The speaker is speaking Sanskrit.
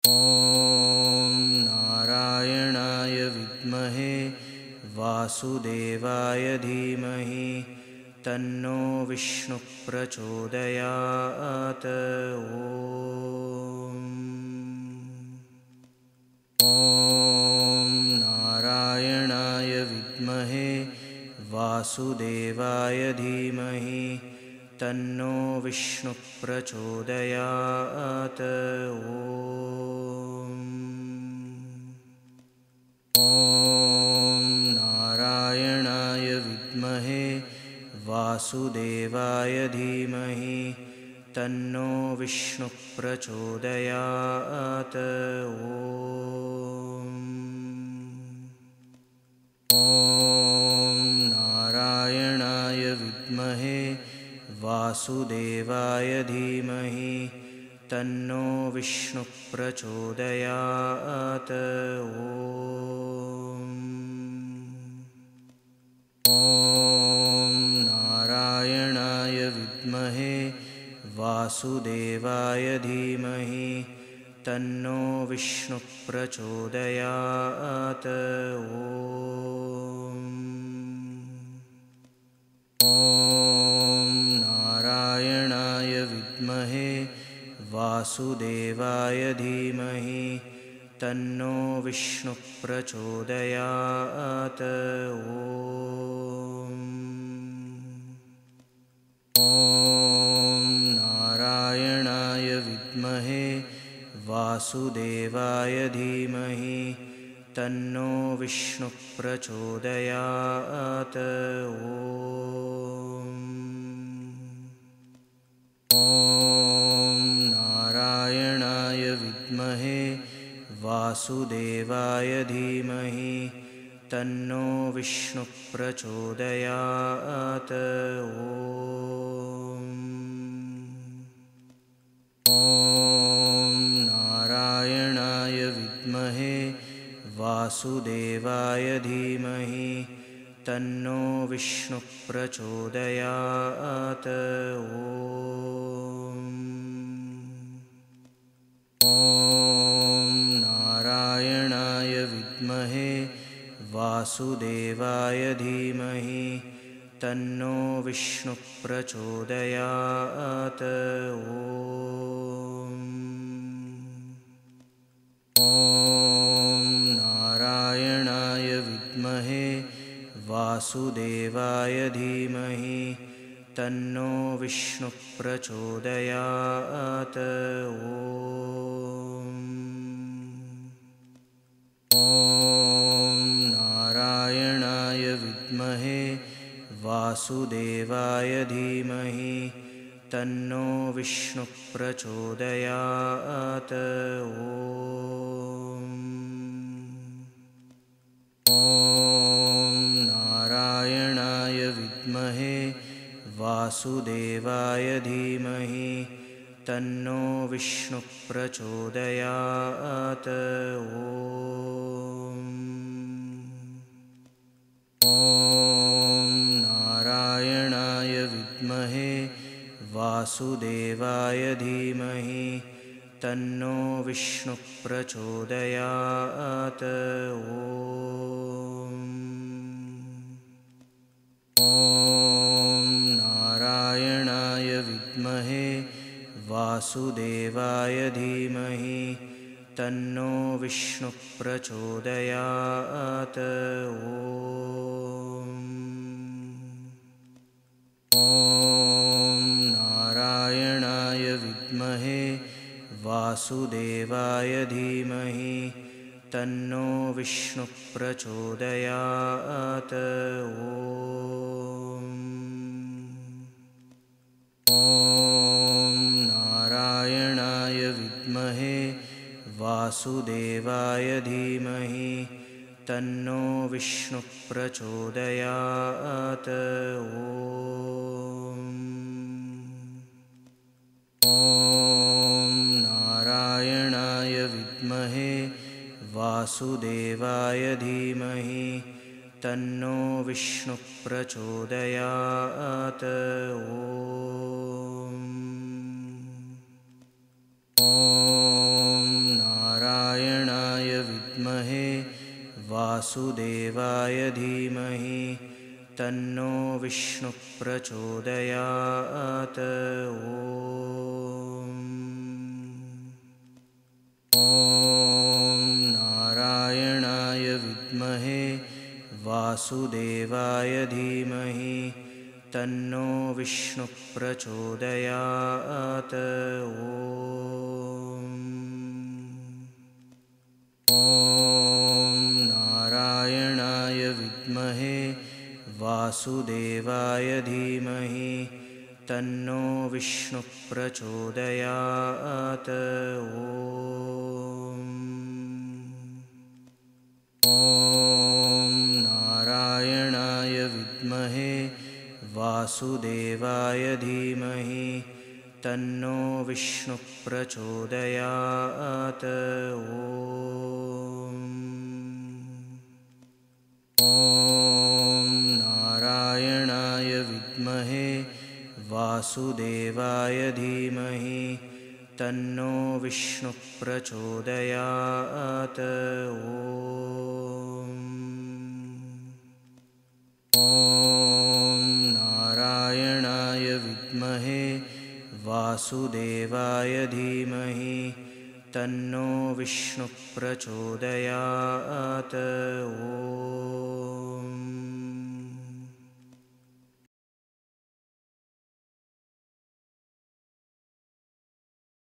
ॐ नारायणाय विद्महे वासुदेवाय धीमहि तन्नो विष्णुः प्रचोदयात्। ॐ नारायणाय विद्महे वासुदेवाय धीमहि तन्नो विष्णुः प्रचोदयात्। ॐ नारायणाय विद्महे वासुदेवाय धीमहि तन्नो विष्णुः प्रचोदयात्। ॐ नारायणाय विद्महे वासुदेवाय धीमहि तन्नो विष्णुः प्रचोदयात्। ॐ नारायणाय विद्महे वासुदेवाय धीमहि तन्नो विष्णुः प्रचोदयात्। ॐ नारायणाय विद्महे वासुदेवाय धीमहि तन्नो विष्णुः प्रचोदयात्। ॐ नारायणाय विद्महे वासुदेवाय धीमहि तन्नो विष्णुः प्रचोदयात्। ॐ नारायणाय विद्महे वासुदेवाय धीमहि तन्नो विष्णुः प्रचोदयात्। ॐ नारायणाय विद्महे वासुदेवाय धीमहि तन्नो विष्णुः प्रचोदयात्। ॐ नारायणाय विद्महे वासुदेवाय धीमहि तन्नो विष्णुः प्रचोदयात्। ॐ नारायणाय विद्महे वासुदेवाय धीमहि तन्नो विष्णुः प्रचोदयात्। ॐ नारायणाय विद्महे वासुदेवाय धीमहि तन्नो विष्णुः प्रचोदयात्। ॐ नारायणाय विद्महे वासुदेवाय धीमहि तन्नो विष्णुः प्रचोदयात्। ॐ नारायणाय विद्महे वासुदेवाय धीमहि तन्नो विष्णुः प्रचोदयात्। ॐ नारायणाय विद्महे वासुदेवाय धीमहि तन्नो विष्णुः प्रचोदयात्। ॐ नारायणाय विद्महे वासुदेवाय धीमहि तन्नो विष्णुः प्रचोदयात्। ॐ नारायणाय विद्महे वासुदेवाय धीमहि तन्नो विष्णुः प्रचोदयात्। ॐ नारायणाय विद्महे वासुदेवाय धीमहि तन्नो विष्णुः प्रचोदयात्। ॐ वासुदेवाय धीमहि तन्नो विष्णुः प्रचोदयात्। ॐ नारायणाय विद्महे वासुदेवाय धीमहि तन्नो विष्णुः प्रचोदयात्। ॐ नारायणाय विद्महे वासुदेवाय धीमहि तन्नो विष्णुः प्रचोदयात्। ॐ नारायणाय विद्महे वासुदेवाय धीमहि तन्नो विष्णुः प्रचोदयात्। ॐ नारायणाय विद्महे वासुदेवाय धीमहि तन्नो विष्णुः प्रचोदयात्। ॐ नारायणाय विद्महे वासुदेवाय धीमहि तन्नो विष्णुः प्रचोदयात्।